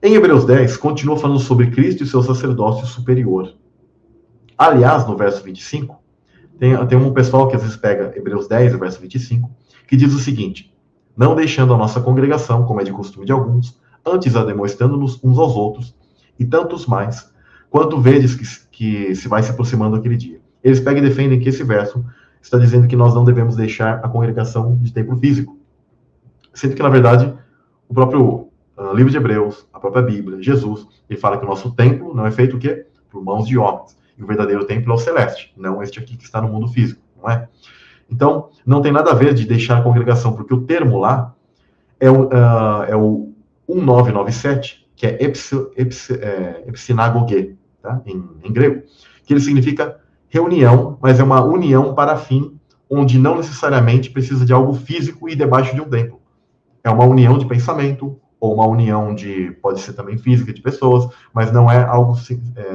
Em Hebreus 10, continua falando sobre Cristo e seu sacerdócio superior. Aliás, no verso 25, tem um pessoal que às vezes pega Hebreus 10, verso 25, que diz o seguinte: não deixando a nossa congregação, como é de costume de alguns, antes ademoestando-nos uns aos outros, e tantos mais, quanto vedes que se vai se aproximando aquele dia. Eles pegam e defendem que esse verso está dizendo que nós não devemos deixar a congregação de templo físico. Sendo que, na verdade, o próprio livro de Hebreus, a própria Bíblia, Jesus, ele fala que o nosso templo não é feito o quê? Por mãos de homens. E o verdadeiro templo é o celeste, não este aqui que está no mundo físico, não é? Então, não tem nada a ver de deixar a congregação, porque o termo lá é o 1997, que é epsinagoge, tá? Em grego, que ele significa reunião, mas é uma união para fim, onde não necessariamente precisa de algo físico e debaixo de um templo. É uma união de pensamento, ou uma união pode ser também física de pessoas, mas não é algo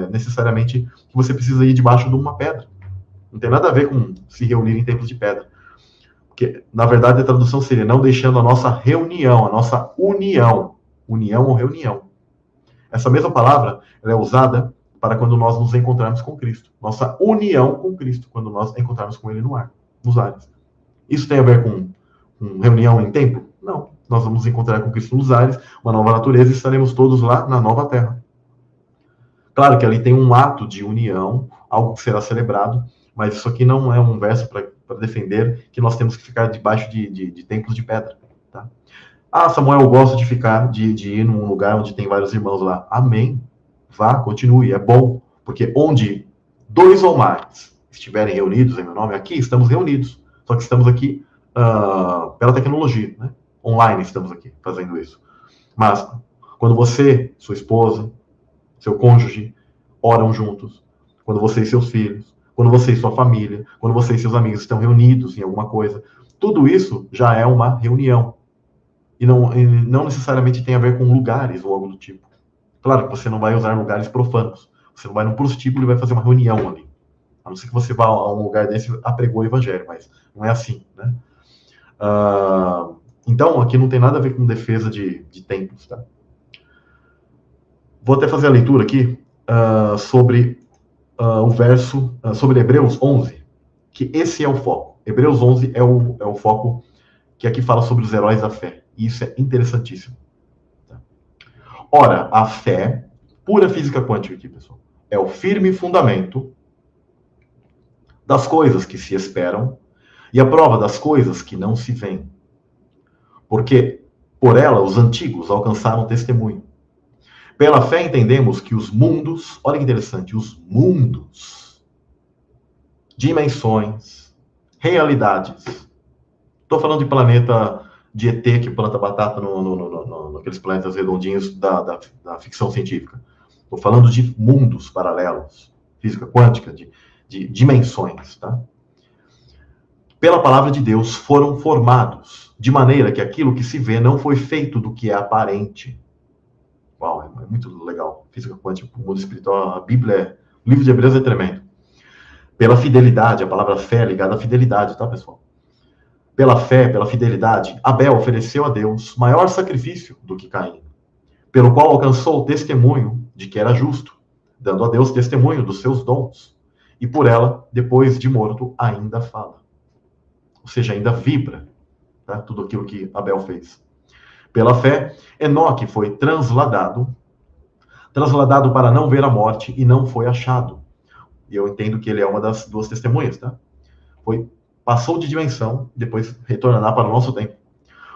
necessariamente que você precisa ir debaixo de uma pedra. Não tem nada a ver com se reunir em templos de pedra. Porque, na verdade, a tradução seria não deixando a nossa reunião, a nossa união. União ou reunião. Essa mesma palavra ela é usada para quando nós nos encontrarmos com Cristo. Nossa união com Cristo, quando nós encontrarmos com Ele nos ares. Isso tem a ver com reunião em templo? Não. Nós vamos encontrar com Cristo nos ares, uma nova natureza, e estaremos todos lá na nova terra. Claro que ali tem um ato de união, algo que será celebrado, mas isso aqui não é um verso para defender que nós temos que ficar debaixo de templos de pedra. Tá? Ah, Samuel, eu gosto de ir num lugar onde tem vários irmãos lá. Amém. Vá, continue, é bom, porque onde 2 ou mais estiverem reunidos em meu nome, aqui estamos reunidos, só que estamos aqui pela tecnologia, né? Online estamos aqui fazendo isso. Mas quando você, sua esposa, seu cônjuge oram juntos, quando você e seus filhos, quando você e sua família, quando você e seus amigos estão reunidos em alguma coisa, tudo isso já é uma reunião. E não necessariamente tem a ver com lugares ou algo do tipo. Claro que você não vai usar lugares profanos. Você não vai num prostíbulo e vai fazer uma reunião ali. A não ser que você vá a um lugar desse e apregou o evangelho, mas não é assim, né? Então, aqui não tem nada a ver com defesa de templos, tá? Vou até fazer a leitura aqui sobre o verso, sobre Hebreus 11, que esse é o foco. Hebreus 11 é o foco que aqui fala sobre os heróis da fé. E isso é interessantíssimo. Tá? Ora, a fé, pura física quântica aqui, pessoal, é o firme fundamento das coisas que se esperam e a prova das coisas que não se veem. Porque por ela os antigos alcançaram testemunho. Pela fé entendemos que os mundos, olha que interessante, os mundos, dimensões, realidades. Estou falando de planeta de ET que planta batata naqueles planetas redondinhos da ficção científica. Estou falando de mundos paralelos, física quântica, de dimensões, tá? Pela palavra de Deus foram formados, de maneira que aquilo que se vê não foi feito do que é aparente. Uau, é muito legal. Física quântica, o mundo espiritual, a Bíblia, o livro de Hebreus é tremendo. Pela fidelidade, a palavra fé é ligada à fidelidade, tá, pessoal? Pela fé, pela fidelidade, Abel ofereceu a Deus maior sacrifício do que Caim, pelo qual alcançou o testemunho de que era justo, dando a Deus testemunho dos seus dons. E por ela, depois de morto, ainda fala. Ou seja, ainda vibra, tá? Tudo aquilo que Abel fez. Pela fé, Enoque foi transladado para não ver a morte e não foi achado. E eu entendo que ele é uma das 2 testemunhas, tá? Passou de dimensão, depois retornará para o nosso tempo.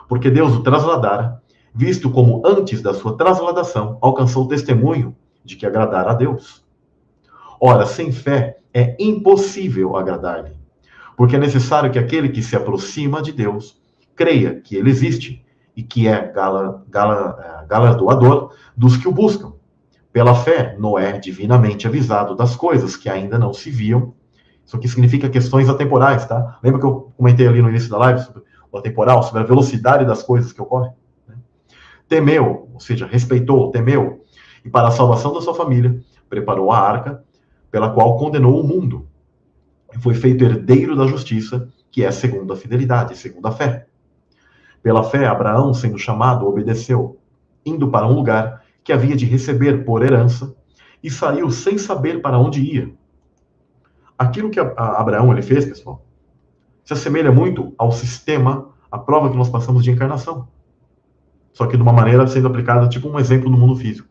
Porque Deus o trasladara, visto como antes da sua trasladação alcançou o testemunho de que agradara a Deus. Ora, sem fé é impossível agradar-lhe, porque é necessário que aquele que se aproxima de Deus creia que ele existe e que é galardoador dos que o buscam. Pela fé, Noé, divinamente avisado das coisas que ainda não se viam. Isso aqui significa questões atemporais, tá? Lembra que eu comentei ali no início da live sobre o atemporal, sobre a velocidade das coisas que ocorrem? Né? Temeu, ou seja, respeitou, temeu, e para a salvação da sua família, preparou a arca, pela qual condenou o mundo, e foi feito herdeiro da justiça, que é segundo a fidelidade, segundo a fé. Pela fé, Abraão, sendo chamado, obedeceu, indo para um lugar que havia de receber por herança, e saiu sem saber para onde ia. Aquilo que Abraão ele fez, pessoal, se assemelha muito ao sistema, à prova que nós passamos de encarnação. Só que de uma maneira sendo aplicada, tipo um exemplo no mundo físico.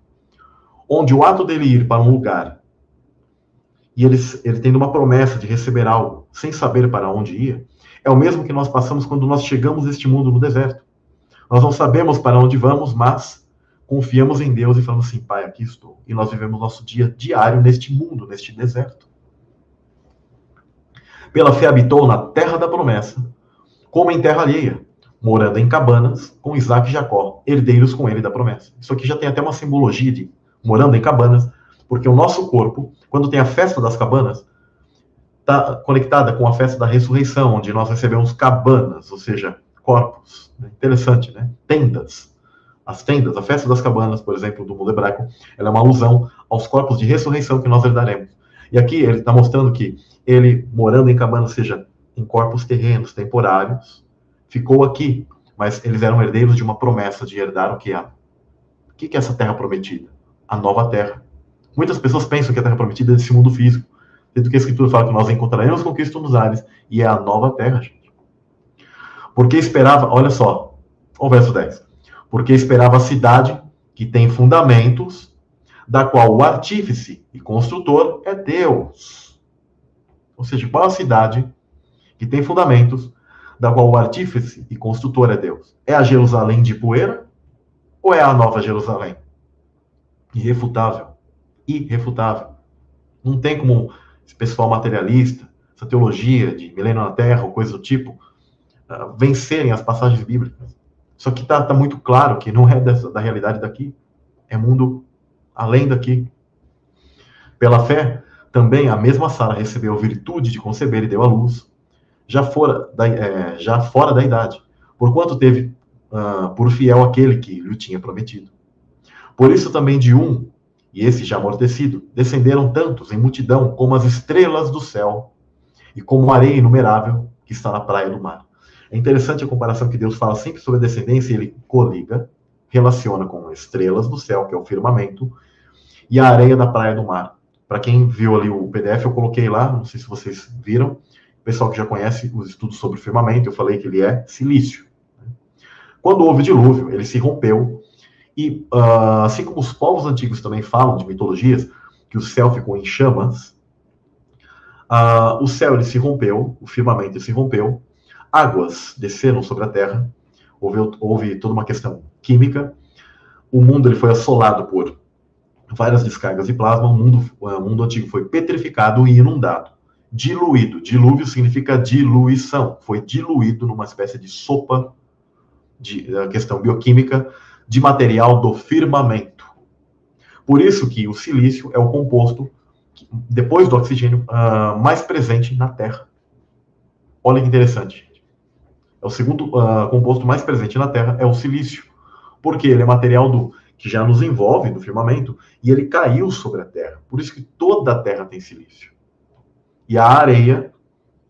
Onde o ato dele ir para um lugar, e ele tendo uma promessa de receber algo, sem saber para onde ia, é o mesmo que nós passamos quando nós chegamos neste mundo no deserto. Nós não sabemos para onde vamos, mas confiamos em Deus e falamos assim, Pai, aqui estou. E nós vivemos nosso dia diário neste mundo, neste deserto. Pela fé habitou na terra da promessa, como em terra alheia, morando em cabanas com Isaac e Jacó, herdeiros com ele da promessa. Isso aqui já tem até uma simbologia de morando em cabanas, porque o nosso corpo, quando tem a festa das cabanas, está conectada com a festa da ressurreição, onde nós recebemos cabanas, ou seja, corpos. Interessante, né? Tendas. As tendas, a festa das cabanas, por exemplo, do mundo hebraico, ela é uma alusão aos corpos de ressurreição que nós herdaremos. E aqui ele está mostrando que ele, morando em cabanas, seja em corpos terrenos, temporários, ficou aqui, mas eles eram herdeiros de uma promessa de herdar o que é. O que é essa terra prometida? A nova terra. Muitas pessoas pensam que a terra prometida é desse mundo físico, sendo que a Escritura fala que nós encontraremos com Cristo nos ares, e é a nova terra, gente. Porque esperava, olha só, o verso 10. Porque esperava a cidade que tem fundamentos, da qual o artífice e construtor é Deus. Ou seja, qual a cidade que tem fundamentos, da qual o artífice e construtor é Deus? É a Jerusalém de poeira ou é a nova Jerusalém? Irrefutável. Irrefutável. Não tem como esse pessoal materialista, essa teologia de milênio na Terra ou coisa do tipo, vencerem as passagens bíblicas. Só que está muito claro que não é da realidade daqui. É mundo além daqui. Pela fé, também a mesma Sara recebeu virtude de conceber e deu à luz, já fora da idade, porquanto teve por fiel aquele que lhe tinha prometido. Por isso também de um, e esse já amortecido, descenderam tantos em multidão como as estrelas do céu e como a areia inumerável que está na praia do mar. É interessante a comparação que Deus fala sempre sobre a descendência, ele coliga, relaciona com estrelas do céu, que é o firmamento, e a areia da praia do mar. Para quem viu ali o PDF, eu coloquei lá, não sei se vocês viram, o pessoal que já conhece os estudos sobre o firmamento, eu falei que ele é silício. Quando houve o dilúvio, ele se rompeu, e assim como os povos antigos também falam de mitologias, que o céu ficou em chamas, o céu ele se rompeu, o firmamento ele se rompeu, águas desceram sobre a terra, houve toda uma questão química, o mundo ele foi assolado por várias descargas de plasma, o mundo antigo foi petrificado e inundado, diluído. Dilúvio significa diluição, foi diluído numa espécie de sopa, de questão bioquímica, de material do firmamento. Por isso que o silício é o composto, depois do oxigênio, mais presente na Terra. Olha que interessante. É o segundo composto mais presente na Terra, é o silício. Porque ele é material que já nos envolve do firmamento, e ele caiu sobre a Terra. Por isso que toda a Terra tem silício. E a areia,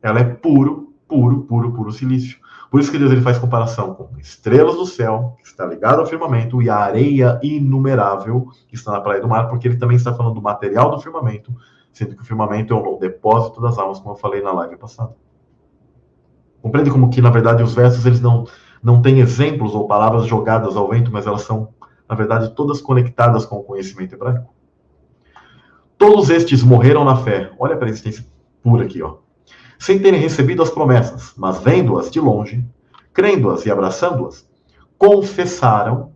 ela é puro silício. Por isso que Deus ele faz comparação com estrelas do céu, que está ligado ao firmamento, e a areia inumerável, que está na praia do mar, porque ele também está falando do material do firmamento, sendo que o firmamento é o depósito das almas, como eu falei na live passada. Compreende como que, na verdade, os versos eles não têm exemplos ou palavras jogadas ao vento, mas elas são, na verdade, todas conectadas com o conhecimento hebraico. Todos estes morreram na fé. Olha para a existência pura aqui, ó. Sem terem recebido as promessas, mas vendo-as de longe, crendo-as e abraçando-as, confessaram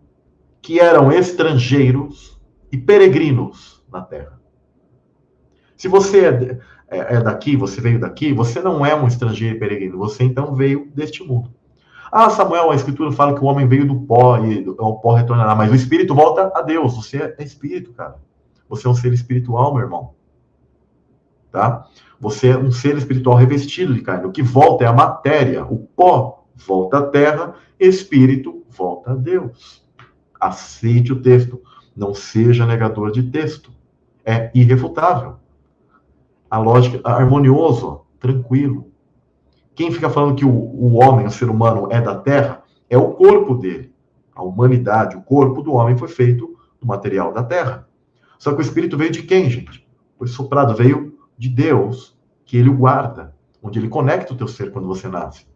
que eram estrangeiros e peregrinos na terra. Se você é daqui, você veio daqui, você não é um estrangeiro e peregrino, você então veio deste mundo. Samuel, a Escritura fala que o homem veio do pó e ao pó retornará, mas o espírito volta a Deus. Você é espírito, cara. Você é um ser espiritual, meu irmão. Tá? Você é um ser espiritual revestido de carne. O que volta é a matéria. O pó volta à terra, espírito volta a Deus. Aceite o texto. Não seja negador de texto. É irrefutável. A lógica, harmonioso, tranquilo. Quem fica falando que o homem, o ser humano, é da terra, é o corpo dele. A humanidade, o corpo do homem foi feito do material da terra. Só que o Espírito veio de quem, gente? O soprado veio de Deus, que ele o guarda, onde ele conecta o teu ser quando você nasce.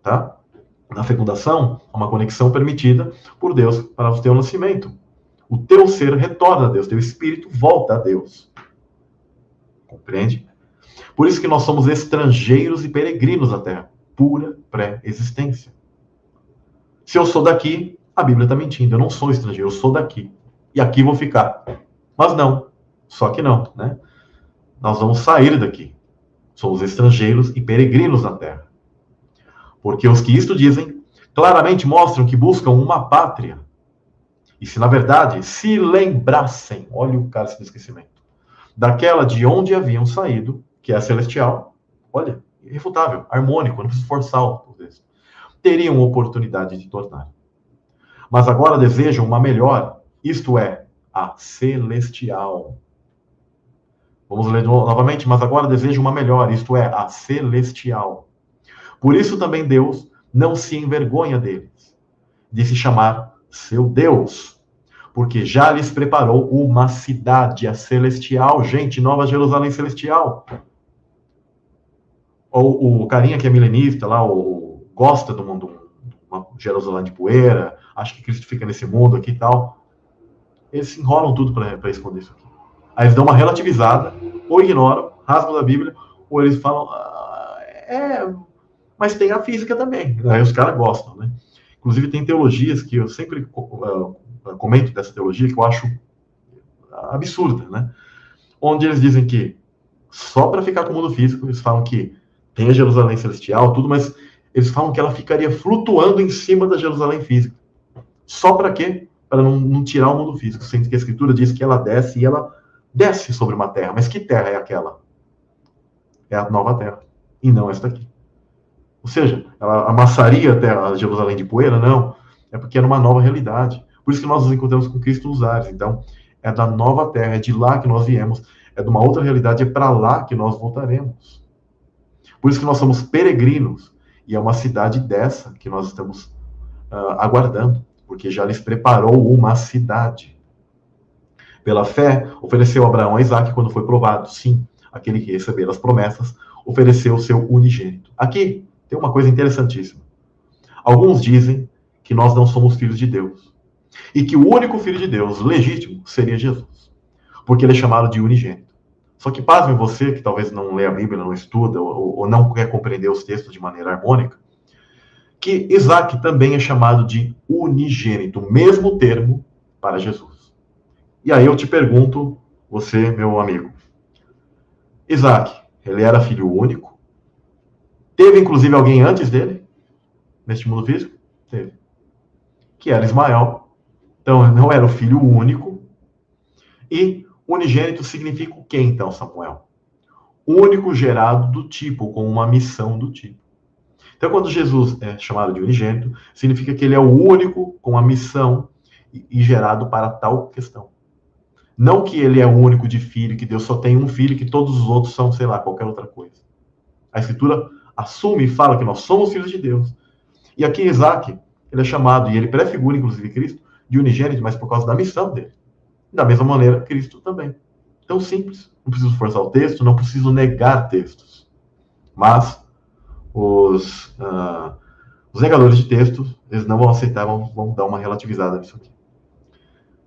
Tá? Na fecundação, há uma conexão permitida por Deus para o teu nascimento. O teu ser retorna a Deus, teu espírito volta a Deus. Compreende? Por isso que nós somos estrangeiros e peregrinos na terra. Pura pré-existência. Se eu sou daqui, a Bíblia está mentindo. Eu não sou estrangeiro, eu sou daqui. E aqui vou ficar. Mas não. Só que não, né? Nós vamos sair daqui. Somos estrangeiros e peregrinos na terra. Porque os que isto dizem, claramente mostram que buscam uma pátria. E se, na verdade, se lembrassem, olha o cálice do esquecimento, daquela de onde haviam saído, que é a celestial, olha, irrefutável, harmônico, não preciso forçar o texto, teriam oportunidade de tornar. Mas agora desejam uma melhor, isto é, a celestial. Vamos ler novamente, mas agora desejam uma melhor, isto é, a celestial. Por isso também Deus não se envergonha deles, de se chamar seu Deus, porque já lhes preparou uma cidade, a celestial, gente, Nova Jerusalém celestial. O carinha que é milenista lá, gosta do mundo, uma Jerusalém de poeira, acha que Cristo fica nesse mundo aqui e tal. Eles se enrolam tudo para esconder isso aqui. Aí eles dão uma relativizada, ou ignoram, rasgam da Bíblia, ou eles falam, mas tem a física também. Aí os caras gostam, né? Inclusive tem teologias que eu sempre comento dessa teologia, que eu acho absurda, né? Onde eles dizem que, só para ficar com o mundo físico, eles falam que tem a Jerusalém celestial, tudo, mas eles falam que ela ficaria flutuando em cima da Jerusalém física. Só para quê? Para não tirar o mundo físico, sendo que a Escritura diz que ela desce, e ela desce sobre uma terra. Mas que terra é aquela? É a nova terra, e não esta aqui. Ou seja, ela amassaria até a Jerusalém de poeira? Não. É porque era uma nova realidade. Por isso que nós nos encontramos com Cristo nos ares. Então, é da nova terra, é de lá que nós viemos, é de uma outra realidade, é para lá que nós voltaremos. Por isso que nós somos peregrinos, e é uma cidade dessa que nós estamos aguardando, porque já lhes preparou uma cidade. Pela fé, ofereceu Abraão a Isaque quando foi provado. Sim, aquele que recebeu as promessas, ofereceu o seu unigênito. Aqui tem uma coisa interessantíssima. Alguns dizem que nós não somos filhos de Deus, e que o único filho de Deus legítimo seria Jesus, porque ele é chamado de unigênito. Só que pasme você, que talvez não lê a Bíblia, não estuda, ou não quer compreender os textos de maneira harmônica, que Isaac também é chamado de unigênito, o mesmo termo para Jesus. E aí eu te pergunto, você, meu amigo, Isaac, ele era filho único? Teve, inclusive, alguém antes dele, neste mundo físico? Teve. Que era Ismael. Então, ele não era o filho único. E unigênito significa o quê, então, Samuel? Único gerado do tipo, com uma missão do tipo. Então, quando Jesus é chamado de unigênito, significa que ele é o único com a missão e gerado para tal questão. Não que ele é o único de filho, que Deus só tem um filho, que todos os outros são, sei lá, qualquer outra coisa. A Escritura assume e fala que nós somos filhos de Deus. E aqui Isaac, ele é chamado, e ele prefigura, inclusive, Cristo, de unigênito, mas por causa da missão dele. Da mesma maneira, Cristo também. Tão simples. Não preciso forçar o texto, não preciso negar textos. Mas os negadores de textos, eles não vão aceitar, vão dar uma relativizada nisso aqui.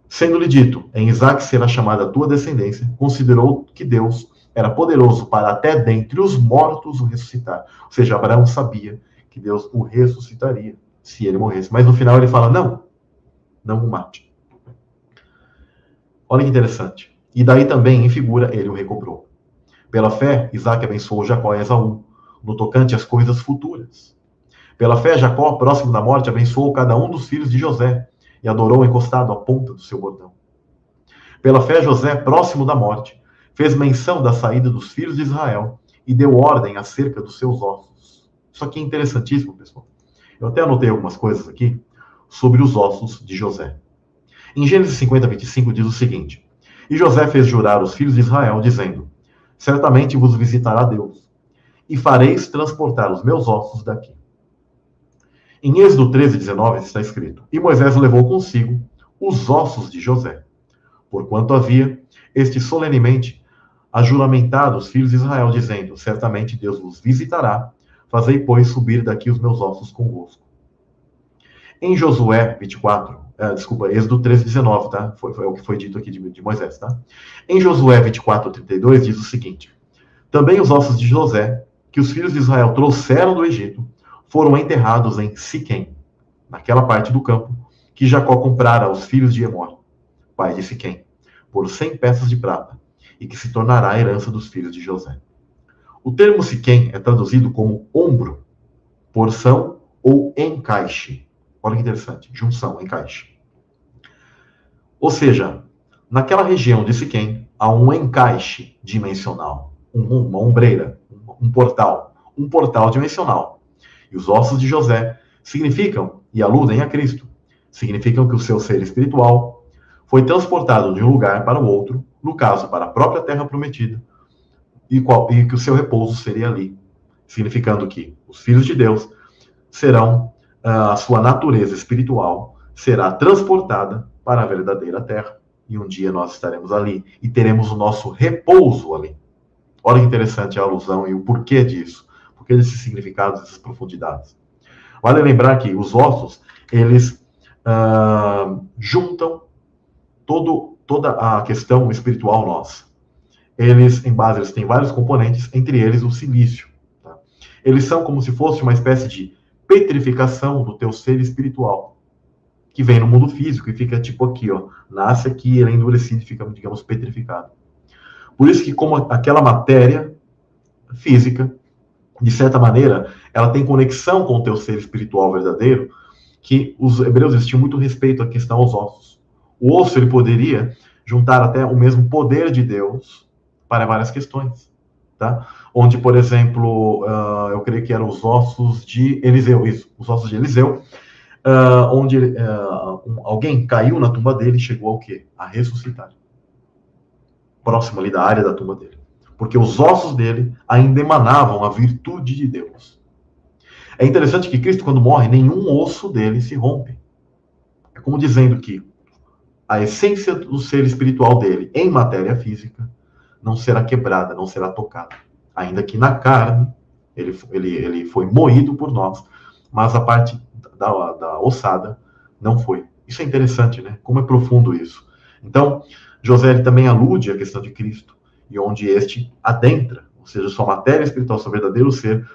Sendo-lhe dito, em Isaac será chamada a tua descendência, considerou que Deus era poderoso para até dentre os mortos o ressuscitar. Ou seja, Abraão sabia que Deus o ressuscitaria se ele morresse. Mas no final ele fala, não o mate. Olha que interessante. E daí também, em figura, ele o recobrou. Pela fé, Isaac abençoou Jacó e Esaú, no tocante às coisas futuras. Pela fé, Jacó, próximo da morte, abençoou cada um dos filhos de José, e adorou encostado à ponta do seu bordão. Pela fé, José, próximo da morte, fez menção da saída dos filhos de Israel e deu ordem acerca dos seus ossos. Isso aqui é interessantíssimo, pessoal. Eu até anotei algumas coisas aqui sobre os ossos de José. Em Gênesis 50, 25, diz o seguinte: E José fez jurar os filhos de Israel, dizendo, certamente vos visitará Deus, e fareis transportar os meus ossos daqui. Em Êxodo 13, 19 está escrito, E Moisés levou consigo os ossos de José, porquanto havia este solenemente ajuramentado os filhos de Israel, dizendo: certamente Deus vos visitará, fazei, pois, subir daqui os meus ossos convosco. Em Josué 24, Êxodo 13, 19, tá? Foi o que foi dito aqui de Moisés, tá? Em Josué 24, 32, diz o seguinte: também os ossos de José, que os filhos de Israel trouxeram do Egito, foram enterrados em Siquém, naquela parte do campo que Jacó comprara aos filhos de Emor, pai de Siquém, por 100 peças de prata, e que se tornará a herança dos filhos de José. O termo Siquém é traduzido como ombro, porção ou encaixe. Olha que interessante, junção, encaixe. Ou seja, naquela região de Siquém há um encaixe dimensional, uma ombreira, um portal dimensional. E os ossos de José significam, e aludem a Cristo, significam que o seu ser espiritual foi transportado de um lugar para o outro, no caso, para a própria terra prometida, e que o seu repouso seria ali, significando que os filhos de Deus serão, a sua natureza espiritual será transportada para a verdadeira terra, e um dia nós estaremos ali, e teremos o nosso repouso ali. Olha que interessante a alusão e o porquê disso, porquê desses significados, dessas profundidades. Vale lembrar que os ossos, eles juntam toda a questão espiritual nossa. Eles, em base, eles têm vários componentes, entre eles o silício. Tá? Eles são como se fosse uma espécie de petrificação do teu ser espiritual, que vem no mundo físico e fica tipo aqui, ó, nasce aqui, ele é endurecido e fica, digamos, petrificado. Por isso que, como aquela matéria física, de certa maneira, ela tem conexão com o teu ser espiritual verdadeiro, que os hebreus eles tinham muito respeito à questão aos ossos. O osso, ele poderia juntar até o mesmo poder de Deus para várias questões, tá? Onde, por exemplo, eu creio que eram os ossos de Eliseu, os ossos de Eliseu, onde alguém caiu na tumba dele e chegou ao quê? A ressuscitar. Próximo ali da área da tumba dele. Porque os ossos dele ainda emanavam a virtude de Deus. É interessante que Cristo, quando morre, nenhum osso dele se rompe. É como dizendo que a essência do ser espiritual dele, em matéria física, não será quebrada, não será tocada. Ainda que na carne, ele foi moído por nós, mas a parte da ossada não foi. Isso é interessante, né? Como é profundo isso. Então, José ele também alude à questão de Cristo, e onde este adentra, ou seja, sua matéria espiritual, seu verdadeiro ser,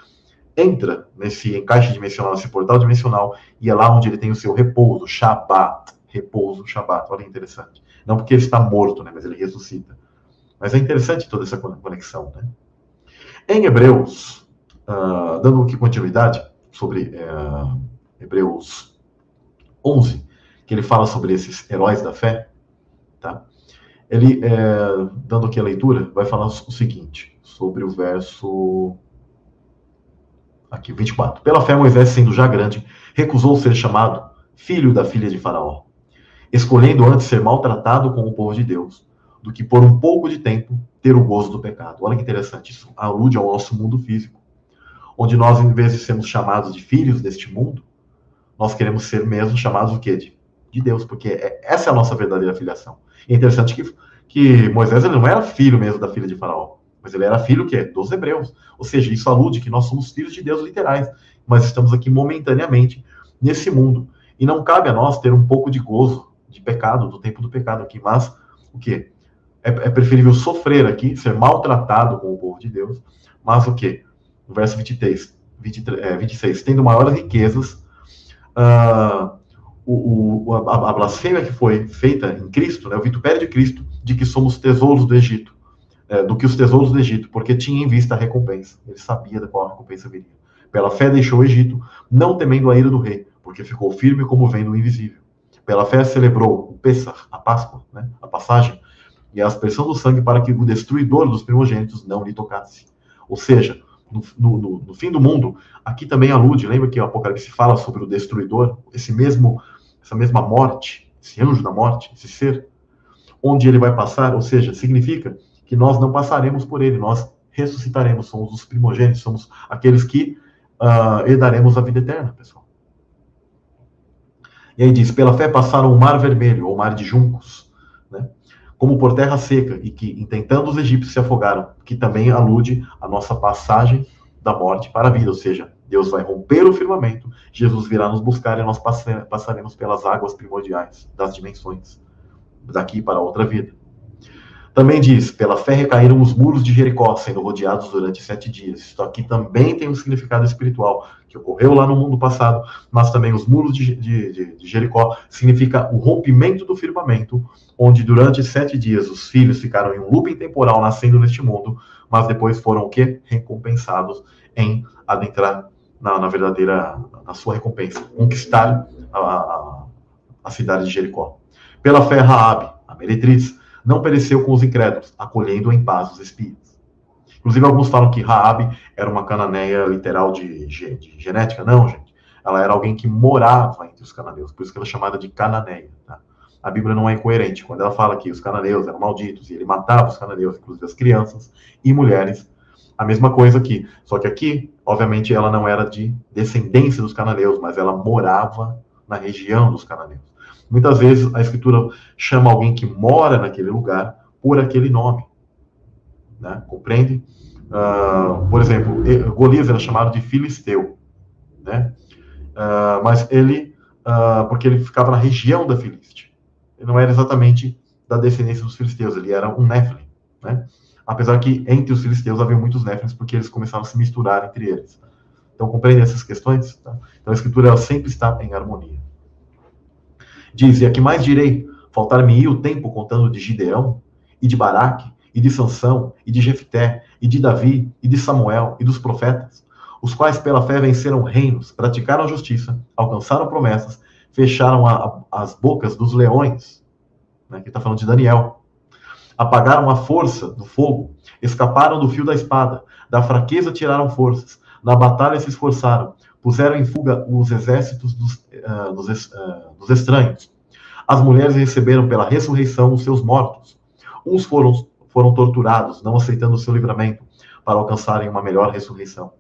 entra nesse encaixe dimensional, nesse portal dimensional, e é lá onde ele tem o seu repouso, Shabat, olha que interessante. Não porque ele está morto, né, mas ele ressuscita. Mas é interessante toda essa conexão, né? Em Hebreus, dando aqui continuidade sobre Hebreus 11, que ele fala sobre esses heróis da fé, tá? Ele, dando aqui a leitura, vai falar o seguinte, sobre o verso aqui, 24. Pela fé, Moisés, sendo já grande, recusou ser chamado filho da filha de Faraó, escolhendo antes ser maltratado com o povo de Deus, do que por um pouco de tempo ter o gozo do pecado. Olha que interessante, isso alude ao nosso mundo físico, onde nós, em vez de sermos chamados de filhos deste mundo, nós queremos ser mesmo chamados o quê? De Deus, porque essa é a nossa verdadeira filiação. E é interessante que Moisés ele não era filho mesmo da filha de Faraó, mas ele era filho o quê? Dos hebreus. Ou seja, isso alude que nós somos filhos de Deus literais, mas estamos aqui momentaneamente nesse mundo. E não cabe a nós ter um pouco de gozo de pecado, do tempo do pecado aqui, mas o quê? É preferível sofrer aqui, ser maltratado com o povo de Deus, mas o quê? No verso 26, tendo maiores riquezas, a blasfêmia que foi feita em Cristo, né, o vitupério de Cristo, de que somos tesouros do Egito, do que os tesouros do Egito, porque tinha em vista a recompensa. Ele sabia da qual a recompensa viria. Pela fé deixou o Egito, não temendo a ira do rei, porque ficou firme como vendo o invisível. Pela fé celebrou o Pessah, a Páscoa, né, a passagem, e a aspersão do sangue para que o destruidor dos primogênitos não lhe tocasse. Ou seja, no fim do mundo, aqui também alude, lembra que o Apocalipse fala sobre o destruidor, essa mesma morte, esse anjo da morte, esse ser, onde ele vai passar, ou seja, significa que nós não passaremos por ele, nós ressuscitaremos, somos os primogênitos, somos aqueles que herdaremos a vida eterna, pessoal. E aí diz, pela fé passaram o mar vermelho, ou mar de juncos, né? Como por terra seca, e que, intentando os egípcios, se afogaram, que também alude à nossa passagem da morte para a vida, ou seja, Deus vai romper o firmamento, Jesus virá nos buscar e nós passaremos pelas águas primordiais das dimensões, daqui para outra vida. Também diz, pela fé recaíram os muros de Jericó, sendo rodeados durante 7 dias. Isso aqui também tem um significado espiritual, que ocorreu lá no mundo passado, mas também os muros de Jericó significa o rompimento do firmamento, onde durante 7 dias os filhos ficaram em um looping temporal nascendo neste mundo, mas depois foram o quê? Recompensados em adentrar na verdadeira, na sua recompensa, conquistar a cidade de Jericó. Pela fé, Raabe, a meretriz, não pereceu com os incrédulos, acolhendo em paz os espias. Inclusive, alguns falam que Raabe era uma cananeia literal de genética. Não, gente. Ela era alguém que morava entre os cananeus, por isso que ela é chamada de cananeia. Tá? A Bíblia não é incoerente. Quando ela fala que os cananeus eram malditos e ele matava os cananeus, inclusive as crianças e mulheres, a mesma coisa aqui. Só que aqui, obviamente, ela não era de descendência dos cananeus, mas ela morava na região dos cananeus. Muitas vezes a Escritura chama alguém que mora naquele lugar por aquele nome. Né? Compreende? Por exemplo, Golias era chamado de Filisteu. Né? Mas ele, porque ele ficava na região da Filiste. Ele não era exatamente da descendência dos filisteus, ele era um Néfilim. Né? Apesar que entre os filisteus havia muitos Néfilins, porque eles começaram a se misturar entre eles. Então, compreende essas questões? Tá? Então, a Escritura ela sempre está em harmonia. Diz, e a que mais direi? Faltar-me-ia o tempo contando de Gideão, e de Baraque, e de Sansão, e de Jefté, e de Davi, e de Samuel, e dos profetas, os quais pela fé venceram reinos, praticaram a justiça, alcançaram promessas, fecharam as bocas dos leões, né, que está falando de Daniel, apagaram a força do fogo, escaparam do fio da espada, da fraqueza tiraram forças, na batalha se esforçaram, puseram em fuga os exércitos dos estranhos. As mulheres receberam pela ressurreição os seus mortos. Uns foram torturados, não aceitando o seu livramento, para alcançarem uma melhor ressurreição.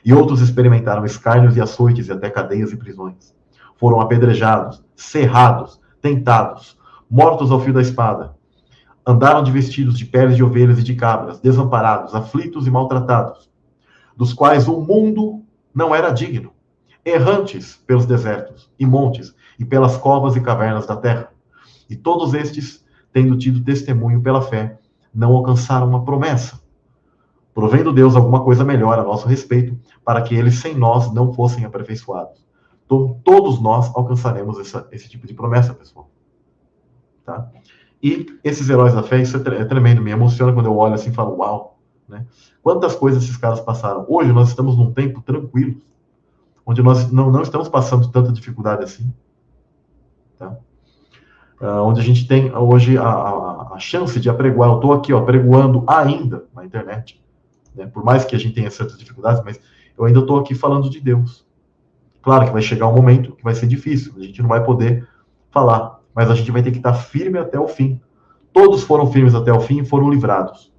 E outros experimentaram escárnios e açoites e até cadeias e prisões. Foram apedrejados, cerrados, tentados, mortos ao fio da espada. Andaram de vestidos de peles de ovelhas e de cabras, desamparados, aflitos e maltratados, dos quais o mundo não era digno, errantes pelos desertos e montes e pelas covas e cavernas da terra. E todos estes, tendo tido testemunho pela fé, não alcançaram uma promessa, provendo Deus alguma coisa melhor a nosso respeito, para que eles sem nós não fossem aperfeiçoados. Então, todos nós alcançaremos esse tipo de promessa, pessoal. Tá? E esses heróis da fé, isso é tremendo, me emociona quando eu olho assim e falo, uau, né? Quantas coisas esses caras passaram. Hoje nós estamos num tempo tranquilo, onde nós não estamos passando tanta dificuldade assim. Tá? Onde a gente tem hoje a chance de apregoar. Eu estou aqui apregoando ainda na internet, né? Por mais que a gente tenha certas dificuldades, mas eu ainda estou aqui falando de Deus. Claro que vai chegar um momento que vai ser difícil, a gente não vai poder falar, mas a gente vai ter que estar firme até o fim. Todos foram firmes até o fim e foram livrados.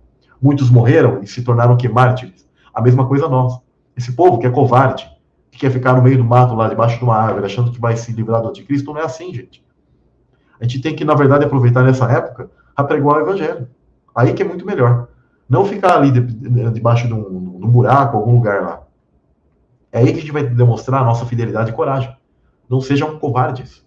Muitos morreram e se tornaram que mártires. A mesma coisa nós. Esse povo que é covarde, que quer ficar no meio do mato, lá debaixo de uma árvore, achando que vai se livrar do anticristo, não é assim, gente. A gente tem que, na verdade, aproveitar nessa época a pregoar o evangelho. Aí que é muito melhor. Não ficar ali debaixo de um buraco, algum lugar lá. É aí que a gente vai demonstrar a nossa fidelidade e coragem. Não sejam covardes.